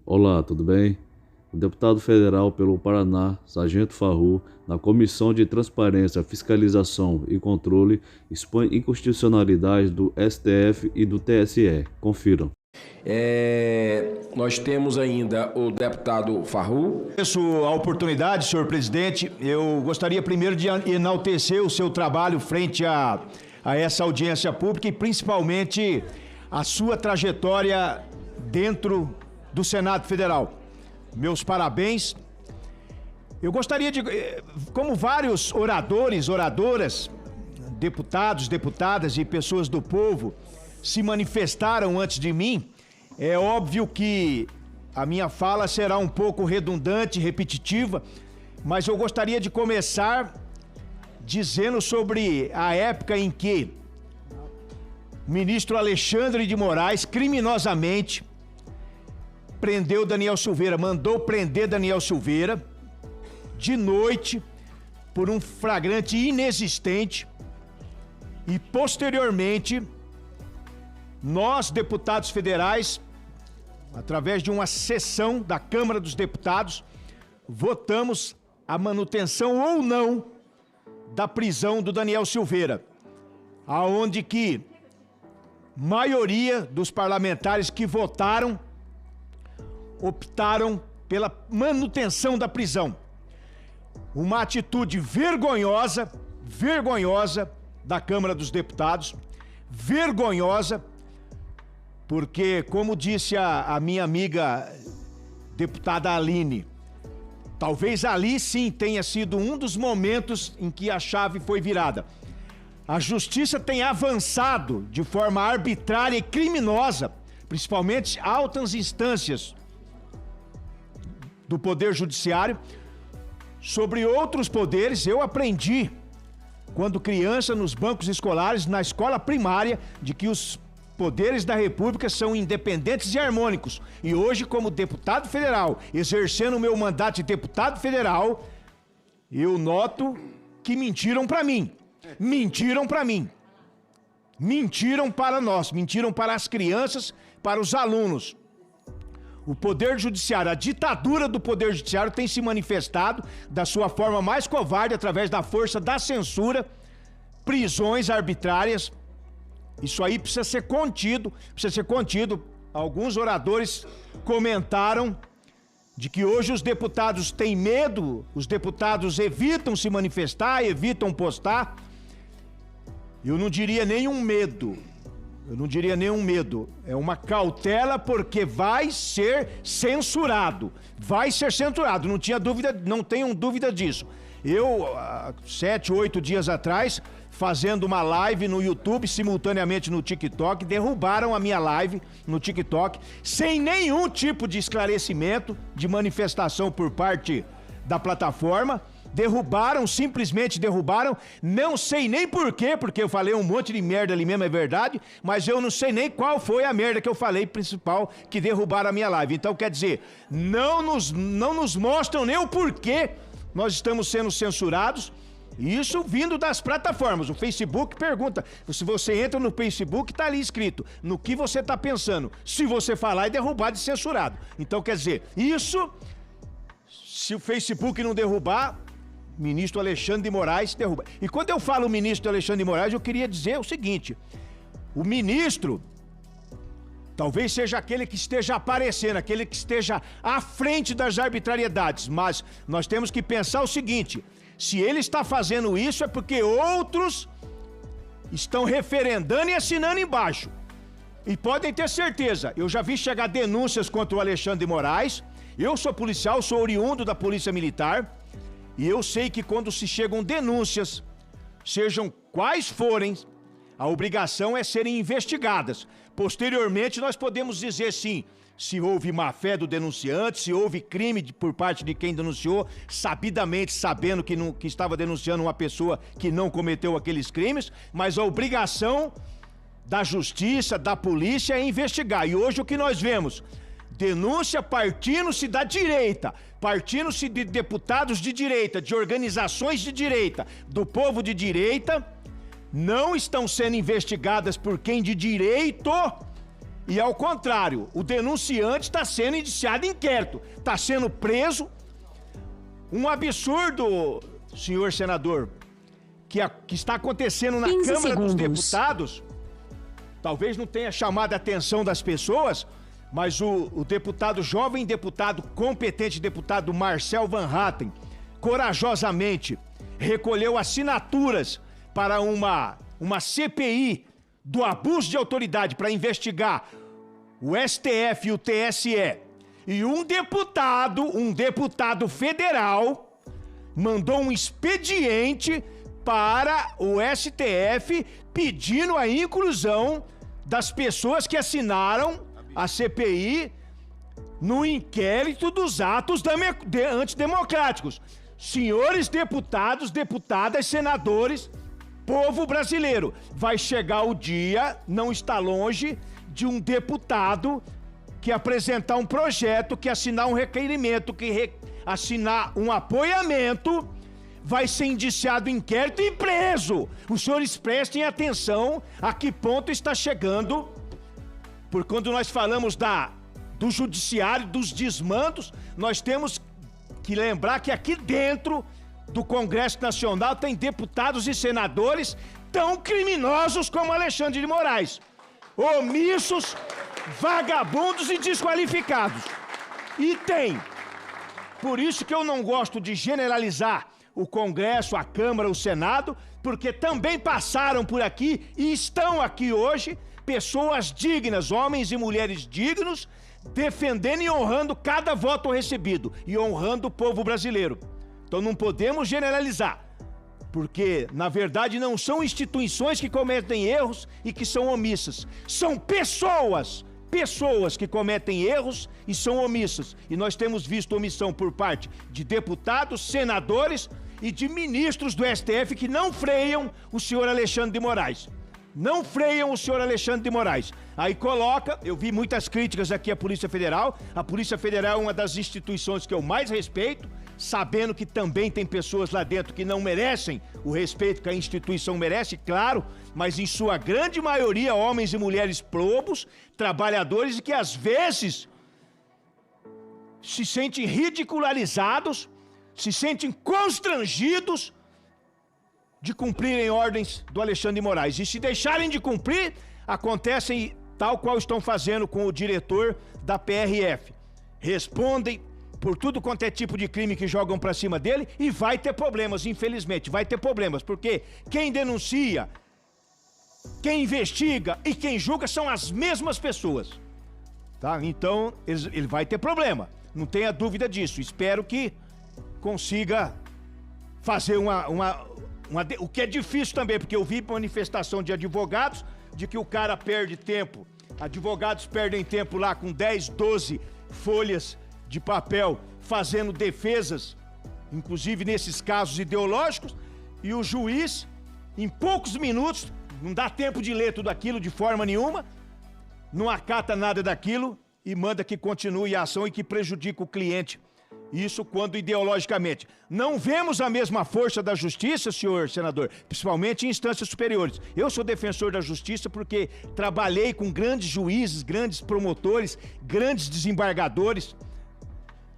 Olá, tudo bem? O deputado federal pelo Paraná, Sargento Farru, na Comissão de Transparência, Fiscalização e Controle, expõe inconstitucionalidades do STF e do TSE. Confiram. Nós temos ainda o deputado Farru. Agradeço a oportunidade, senhor presidente. Eu gostaria primeiro de enaltecer o seu trabalho frente a essa audiência pública e principalmente a sua trajetória dentro do Senado Federal. Meus parabéns. Eu gostaria de, como vários oradores, oradoras, deputados, deputadas e pessoas do povo se manifestaram antes de mim, é óbvio que a minha fala será um pouco redundante, repetitiva, mas eu gostaria de começar dizendo sobre a época em que o ministro Alexandre de Moraes, criminosamente, prendeu Daniel Silveira, mandou prender Daniel Silveira, de noite, por um flagrante inexistente, e posteriormente, nós, deputados federais, através de uma sessão da Câmara dos Deputados, votamos a manutenção ou não da prisão do Daniel Silveira, aonde que maioria dos parlamentares que votaram optaram pela manutenção da prisão. Uma atitude vergonhosa da Câmara dos Deputados, vergonhosa, porque, como disse a minha amiga deputada Aline, talvez ali sim tenha sido um dos momentos em que a chave foi virada. A justiça tem avançado de forma arbitrária e criminosa, principalmente altas instâncias do Poder Judiciário, sobre outros poderes. Eu aprendi, quando criança, nos bancos escolares, na escola primária, de que os poderes da República são independentes e harmônicos. E hoje, como deputado federal, exercendo o meu mandato de deputado federal, eu noto que mentiram para mim. Mentiram para mim. Mentiram para nós, mentiram para as crianças, para os alunos. O Poder Judiciário, a ditadura do Poder Judiciário tem se manifestado da sua forma mais covarde através da força da censura, prisões arbitrárias. Isso aí precisa ser contido, Alguns oradores comentaram de que hoje os deputados têm medo, os deputados evitam se manifestar, evitam postar. Eu não diria nenhum medo. É uma cautela, porque vai ser censurado. Não tenham dúvida disso. Eu, há 7, 8 dias atrás, fazendo uma live no YouTube, simultaneamente no TikTok, derrubaram a minha live no TikTok, sem nenhum tipo de esclarecimento, de manifestação por parte da plataforma. Simplesmente derrubaram, não sei nem porquê, porque eu falei um monte de merda ali mesmo, é verdade, mas eu não sei nem qual foi a merda que eu falei principal que derrubaram a minha live. Então, quer dizer, não nos mostram nem o porquê nós estamos sendo censurados, isso vindo das plataformas. O Facebook pergunta, se você entra no Facebook, tá ali escrito, no que você tá pensando. Se você falar, é derrubado e censurado. Então, quer dizer, isso, se o Facebook não derrubar, ministro Alexandre de Moraes derruba. E quando eu falo ministro Alexandre de Moraes, eu queria dizer o seguinte: o ministro talvez seja aquele que esteja aparecendo, aquele que esteja à frente das arbitrariedades, mas nós temos que pensar o seguinte: se ele está fazendo isso é porque outros estão referendando e assinando embaixo. E podem ter certeza, eu já vi chegar denúncias contra o Alexandre de Moraes. Eu sou policial, sou oriundo da Polícia Militar, e eu sei que quando se chegam denúncias, sejam quais forem, a obrigação é serem investigadas. Posteriormente, nós podemos dizer sim, se houve má-fé do denunciante, se houve crime por parte de quem denunciou, sabidamente sabendo que estava denunciando uma pessoa que não cometeu aqueles crimes, mas a obrigação da justiça, da polícia é investigar. E hoje o que nós vemos? Denúncia partindo-se da direita, partindo-se de deputados de direita, de organizações de direita, do povo de direita, não estão sendo investigadas por quem de direito E ao contrário, o denunciante está sendo indiciado em inquérito, está sendo preso. Um absurdo, senhor senador, que está acontecendo na Câmara dos Deputados, talvez não tenha chamado a atenção das pessoas, mas o deputado, jovem deputado, competente deputado Marcel Van Hatten, corajosamente recolheu assinaturas para uma CPI do abuso de autoridade para investigar o STF e o TSE. E um deputado federal mandou um expediente para o STF pedindo a inclusão das pessoas que assinaram a CPI no inquérito dos atos antidemocráticos. Senhores deputados, deputadas, senadores, povo brasileiro, vai chegar o dia, não está longe, de um deputado que apresentar um projeto, que assinar um requerimento, assinar um apoiamento, vai ser indiciado em inquérito e preso. Os senhores prestem atenção a que ponto está chegando, porque quando nós falamos do judiciário, dos desmandos, nós temos que lembrar que aqui dentro do Congresso Nacional tem deputados e senadores tão criminosos como Alexandre de Moraes. Omissos, vagabundos e desqualificados. E tem. Por isso que eu não gosto de generalizar o Congresso, a Câmara, o Senado, porque também passaram por aqui e estão aqui hoje pessoas dignas, homens e mulheres dignos, defendendo e honrando cada voto recebido e honrando o povo brasileiro. Então não podemos generalizar, porque na verdade não são instituições que cometem erros e que são omissas, são pessoas que cometem erros e são omissas. E nós temos visto omissão por parte de deputados, senadores e de ministros do STF que não freiam o senhor Alexandre de Moraes. Não freiam o senhor Alexandre de Moraes. Aí coloca, eu vi muitas críticas aqui à Polícia Federal. A Polícia Federal é uma das instituições que eu mais respeito, sabendo que também tem pessoas lá dentro que não merecem o respeito que a instituição merece, claro, mas em sua grande maioria homens e mulheres probos, trabalhadores e que às vezes se sentem ridicularizados, se sentem constrangidos de cumprirem ordens do Alexandre de Moraes. E se deixarem de cumprir, acontecem tal qual estão fazendo com o diretor da PRF. Respondem por tudo quanto é tipo de crime que jogam pra cima dele e vai ter problemas, infelizmente, vai ter problemas, porque quem denuncia, quem investiga e quem julga são as mesmas pessoas, tá? Então, ele vai ter problema, não tenha dúvida disso. Espero que consiga fazer o que é difícil também, porque eu vi manifestação de advogados de que o cara perde tempo, advogados perdem tempo lá com 10, 12 folhas de papel fazendo defesas, inclusive nesses casos ideológicos, e o juiz, em poucos minutos, não dá tempo de ler tudo aquilo de forma nenhuma, não acata nada daquilo e manda que continue a ação e que prejudique o cliente. Isso quando ideologicamente. Não vemos a mesma força da justiça, senhor senador, principalmente em instâncias superiores. Eu sou defensor da justiça porque trabalhei com grandes juízes, grandes promotores, grandes desembargadores.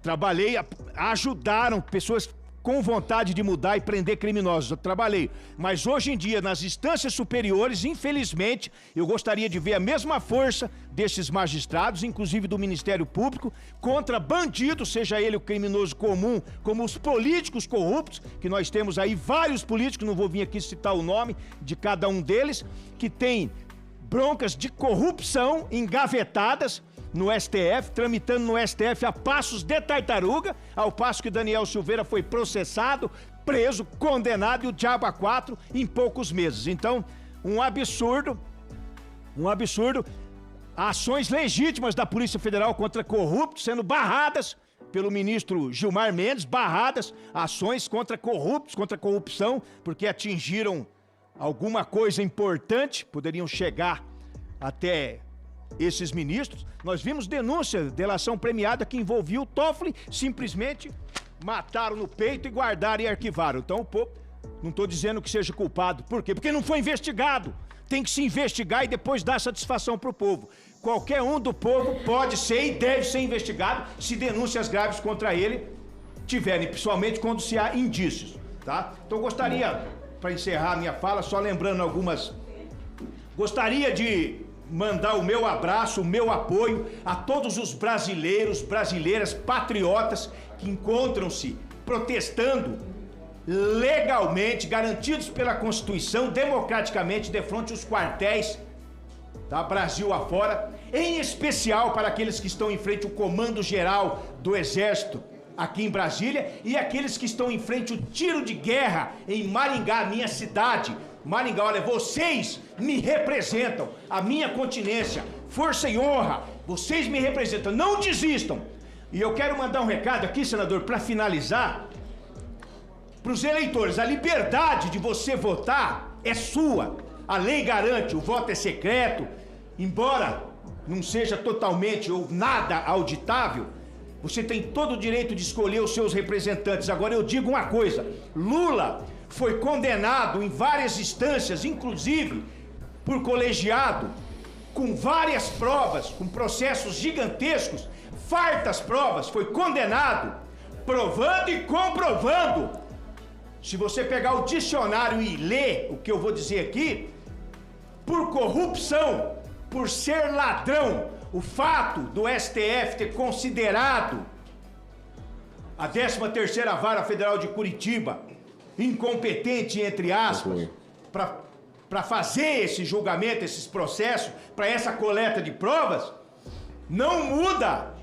Trabalhei, ajudaram pessoas com vontade de mudar e prender criminosos. Eu trabalhei. Mas hoje em dia, nas instâncias superiores, infelizmente, eu gostaria de ver a mesma força desses magistrados, inclusive do Ministério Público, contra bandidos, seja ele o criminoso comum, como os políticos corruptos, que nós temos aí vários políticos, não vou vir aqui citar o nome de cada um deles, que tem broncas de corrupção engavetadas no STF, tramitando no STF a passos de tartaruga, ao passo que Daniel Silveira foi processado, preso, condenado e o diabo a quatro em poucos meses. Então, um absurdo, ações legítimas da Polícia Federal contra corruptos sendo barradas pelo ministro Gilmar Mendes, barradas, ações contra corruptos, contra corrupção, porque atingiram alguma coisa importante, poderiam chegar até esses ministros. Nós vimos denúncia, delação premiada que envolvia o Toffoli, simplesmente mataram no peito e guardaram e arquivaram. Então, pô, não estou dizendo que seja culpado. Por quê? Porque não foi investigado. tem que se investigar e depois dar satisfação para o povo. Qualquer um do povo pode ser e deve ser investigado se denúncias graves contra ele tiverem, principalmente quando se há indícios, tá? Então gostaria, para encerrar a minha fala, só lembrando algumas... Gostaria de mandar o meu abraço, o meu apoio a todos os brasileiros, brasileiras, patriotas que encontram-se protestando legalmente, garantidos pela Constituição, democraticamente, defronte os quartéis, tá? Brasil afora, em especial para aqueles que estão em frente ao Comando Geral do Exército aqui em Brasília e aqueles que estão em frente ao tiro de guerra em Maringá, minha cidade. Maringá, olha, vocês me representam, a minha continência, força e honra, vocês me representam, não desistam. E eu quero mandar um recado aqui, senador, para finalizar, para os eleitores. A liberdade de você votar é sua, a lei garante, o voto é secreto, embora não seja totalmente ou nada auditável, você tem todo o direito de escolher os seus representantes. Agora eu digo uma coisa, Lula foi condenado em várias instâncias, inclusive por colegiado, com várias provas, com processos gigantescos, fartas provas, foi condenado, provando e comprovando. Se você pegar o dicionário e ler o que eu vou dizer aqui, por corrupção, por ser ladrão, o fato do STF ter considerado a 13ª Vara Federal de Curitiba incompetente, entre aspas, para fazer esse julgamento, esses processos, para essa coleta de provas, não muda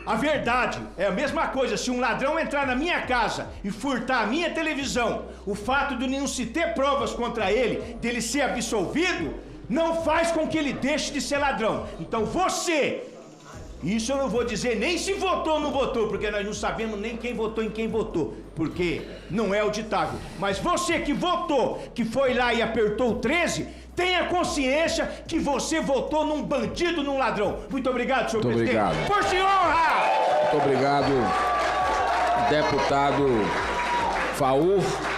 a verdade. É a mesma coisa, se um ladrão entrar na minha casa e furtar a minha televisão, o fato de não se ter provas contra ele, dele ser absolvido, não faz com que ele deixe de ser ladrão. Então você... Isso eu não vou dizer nem se votou ou não votou, porque nós não sabemos nem quem votou em quem votou, porque não é auditável. Mas você que votou, que foi lá e apertou o 13, tenha consciência que você votou num bandido, num ladrão. Muito obrigado, senhor presidente. Obrigado. Força e honra! Muito obrigado, deputado Faur.